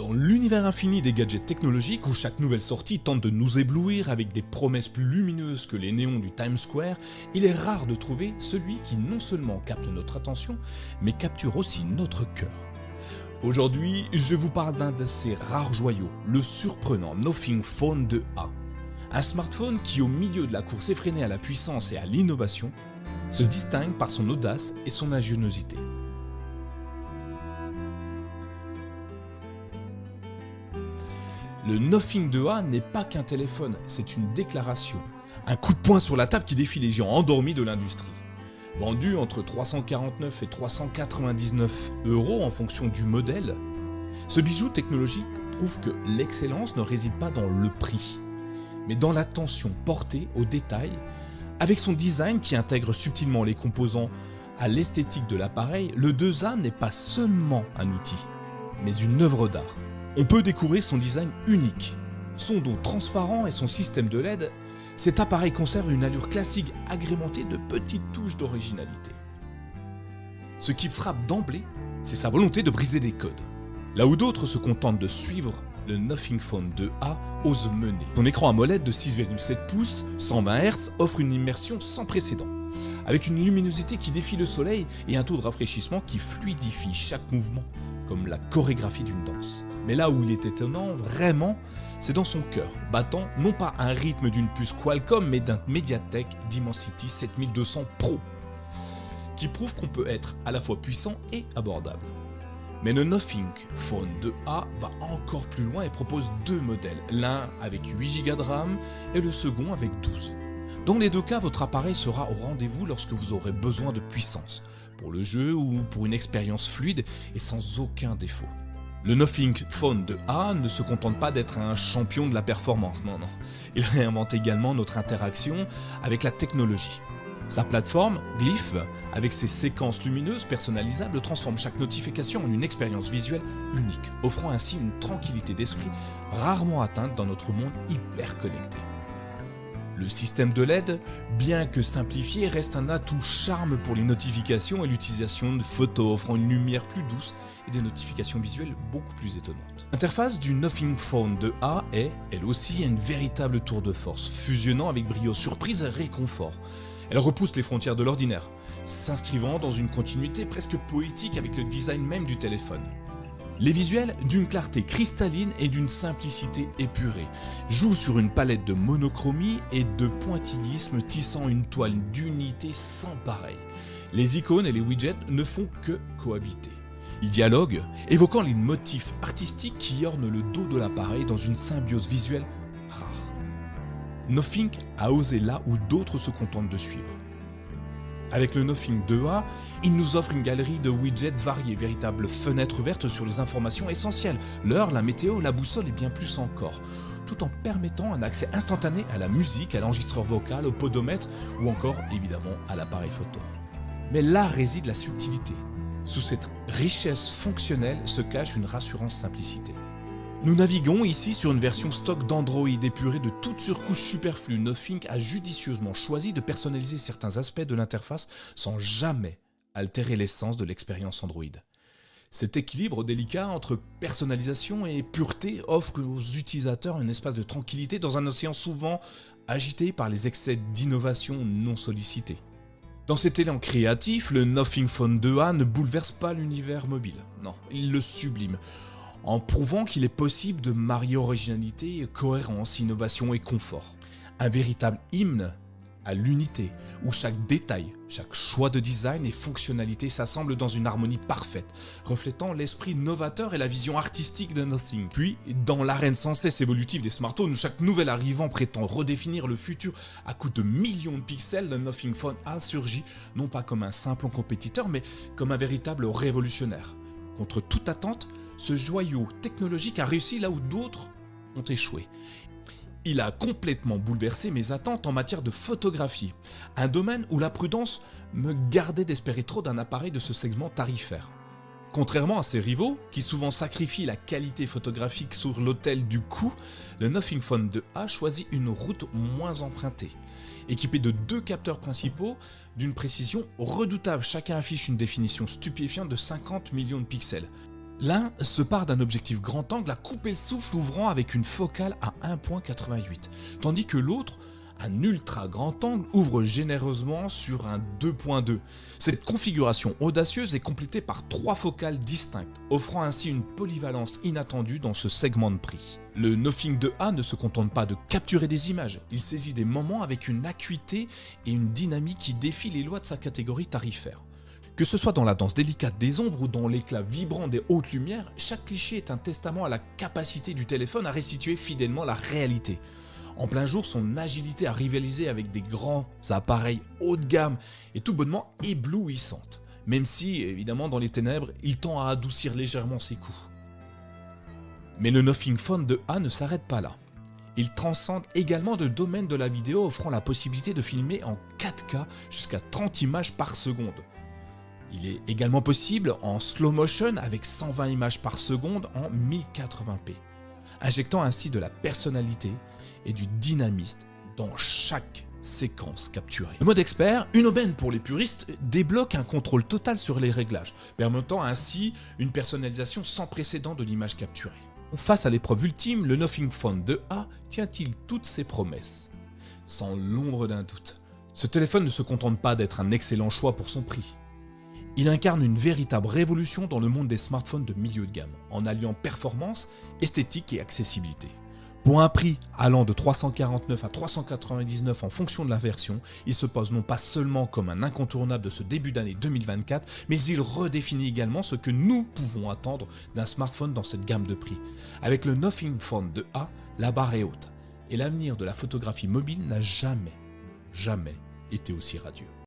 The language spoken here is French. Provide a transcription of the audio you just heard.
Dans l'univers infini des gadgets technologiques où chaque nouvelle sortie tente de nous éblouir avec des promesses plus lumineuses que les néons du Times Square, il est rare de trouver celui qui non seulement capte notre attention, mais capture aussi notre cœur. Aujourd'hui, je vous parle d'un de ces rares joyaux, le surprenant Nothing Phone 2A. Un smartphone qui, au milieu de la course effrénée à la puissance et à l'innovation, se distingue par son audace et son ingéniosité. Le Nothing 2A n'est pas qu'un téléphone, c'est une déclaration. Un coup de poing sur la table qui défie les géants endormis de l'industrie. Vendu entre 349 et 399 € en fonction du modèle, ce bijou technologique prouve que l'excellence ne réside pas dans le prix, mais dans l'attention portée aux détails, avec son design qui intègre subtilement les composants à l'esthétique de l'appareil. Le 2A n'est pas seulement un outil, mais une œuvre d'art. On peut découvrir son design unique, son dos transparent et son système de LED. Cet appareil conserve une allure classique agrémentée de petites touches d'originalité. Ce qui frappe d'emblée, c'est sa volonté de briser des codes. Là où d'autres se contentent de suivre, le Nothing Phone 2A ose mener. Son écran AMOLED de 6,7 pouces, 120 Hz, offre une immersion sans précédent, avec une luminosité qui défie le soleil et un taux de rafraîchissement qui fluidifie chaque mouvement, comme la chorégraphie d'une danse. Mais là où il est étonnant, vraiment, c'est dans son cœur, battant non pas un rythme d'une puce Qualcomm, mais d'un Mediatek Dimensity 7200 Pro, qui prouve qu'on peut être à la fois puissant et abordable. Mais le Nothing Phone 2A va encore plus loin et propose deux modèles, l'un avec 8 Go de RAM et le second avec 12. Dans les deux cas, votre appareil sera au rendez-vous lorsque vous aurez besoin de puissance, pour le jeu ou pour une expérience fluide et sans aucun défaut. Le Nothing Phone 2A ne se contente pas d'être un champion de la performance, non. Il réinvente également notre interaction avec la technologie. Sa plateforme, Glyph, avec ses séquences lumineuses personnalisables, transforme chaque notification en une expérience visuelle unique, offrant ainsi une tranquillité d'esprit rarement atteinte dans notre monde hyper connecté. Le système de LED, bien que simplifié, reste un atout charme pour les notifications et l'utilisation de photos, offrant une lumière plus douce et des notifications visuelles beaucoup plus étonnantes. L'interface du Nothing Phone 2A est, elle aussi, une véritable tour de force, fusionnant avec brio, surprise et réconfort. Elle repousse les frontières de l'ordinaire, s'inscrivant dans une continuité presque poétique avec le design même du téléphone. Les visuels, d'une clarté cristalline et d'une simplicité épurée, jouent sur une palette de monochromie et de pointillisme tissant une toile d'unité sans pareil. Les icônes et les widgets ne font que cohabiter. Ils dialoguent, évoquant les motifs artistiques qui ornent le dos de l'appareil dans une symbiose visuelle rare. Nothing a osé là où d'autres se contentent de suivre. Avec le Nothing 2A, il nous offre une galerie de widgets variés, véritable fenêtre ouverte sur les informations essentielles, l'heure, la météo, la boussole et bien plus encore, tout en permettant un accès instantané à la musique, à l'enregistreur vocal, au podomètre ou encore évidemment à l'appareil photo. Mais là réside la subtilité. Sous cette richesse fonctionnelle se cache une rassurante simplicité. Nous naviguons ici sur une version stock d'Android épurée de toute surcouche superflue. Nothing a judicieusement choisi de personnaliser certains aspects de l'interface sans jamais altérer l'essence de l'expérience Android. Cet équilibre délicat entre personnalisation et pureté offre aux utilisateurs un espace de tranquillité dans un océan souvent agité par les excès d'innovation non sollicités. Dans cet élan créatif, le Nothing Phone 2A ne bouleverse pas l'univers mobile. Non, il le sublime, en prouvant qu'il est possible de marier originalité, cohérence, innovation et confort. Un véritable hymne à l'unité, où chaque détail, chaque choix de design et fonctionnalité s'assemblent dans une harmonie parfaite, reflétant l'esprit novateur et la vision artistique de Nothing. Puis, dans l'arène sans cesse évolutive des smartphones, où chaque nouvel arrivant prétend redéfinir le futur à coups de millions de pixels, le Nothing Phone a surgi non pas comme un simple compétiteur, mais comme un véritable révolutionnaire. Contre toute attente, ce joyau technologique a réussi là où d'autres ont échoué. Il a complètement bouleversé mes attentes en matière de photographie, un domaine où la prudence me gardait d'espérer trop d'un appareil de ce segment tarifaire. Contrairement à ses rivaux, qui souvent sacrifient la qualité photographique sur l'autel du coût, le Nothing Phone 2A choisit une route moins empruntée. Équipé de 2 capteurs principaux d'une précision redoutable, chacun affiche une définition stupéfiante de 50 millions de pixels. L'un se part d'un objectif grand angle à couper le souffle ouvrant avec une focale à 1.88, tandis que l'autre, un ultra grand angle, ouvre généreusement sur un 2.2. Cette configuration audacieuse est complétée par 3 focales distinctes, offrant ainsi une polyvalence inattendue dans ce segment de prix. Le Nothing 2A ne se contente pas de capturer des images, il saisit des moments avec une acuité et une dynamique qui défient les lois de sa catégorie tarifaire. Que ce soit dans la danse délicate des ombres ou dans l'éclat vibrant des hautes lumières, chaque cliché est un testament à la capacité du téléphone à restituer fidèlement la réalité. En plein jour, son agilité à rivaliser avec des grands appareils haut de gamme est tout bonnement éblouissante, même si, évidemment, dans les ténèbres, il tend à adoucir légèrement ses coups. Mais le Nothing Phone 2A ne s'arrête pas là. Il transcende également le domaine de la vidéo, offrant la possibilité de filmer en 4K jusqu'à 30 images par seconde. Il est également possible en slow motion avec 120 images par seconde en 1080p, injectant ainsi de la personnalité et du dynamisme dans chaque séquence capturée. Le mode expert, une aubaine pour les puristes, débloque un contrôle total sur les réglages, permettant ainsi une personnalisation sans précédent de l'image capturée. Face à l'épreuve ultime, le Nothing Phone 2A tient-il toutes ses promesses? Sans l'ombre d'un doute. Ce téléphone ne se contente pas d'être un excellent choix pour son prix. Il incarne une véritable révolution dans le monde des smartphones de milieu de gamme, en alliant performance, esthétique et accessibilité. Pour un prix allant de 349 à 399 en fonction de la version, il se pose non pas seulement comme un incontournable de ce début d'année 2024, mais il redéfinit également ce que nous pouvons attendre d'un smartphone dans cette gamme de prix. Avec le Nothing Phone 2A, la barre est haute, et l'avenir de la photographie mobile n'a jamais été aussi radieux.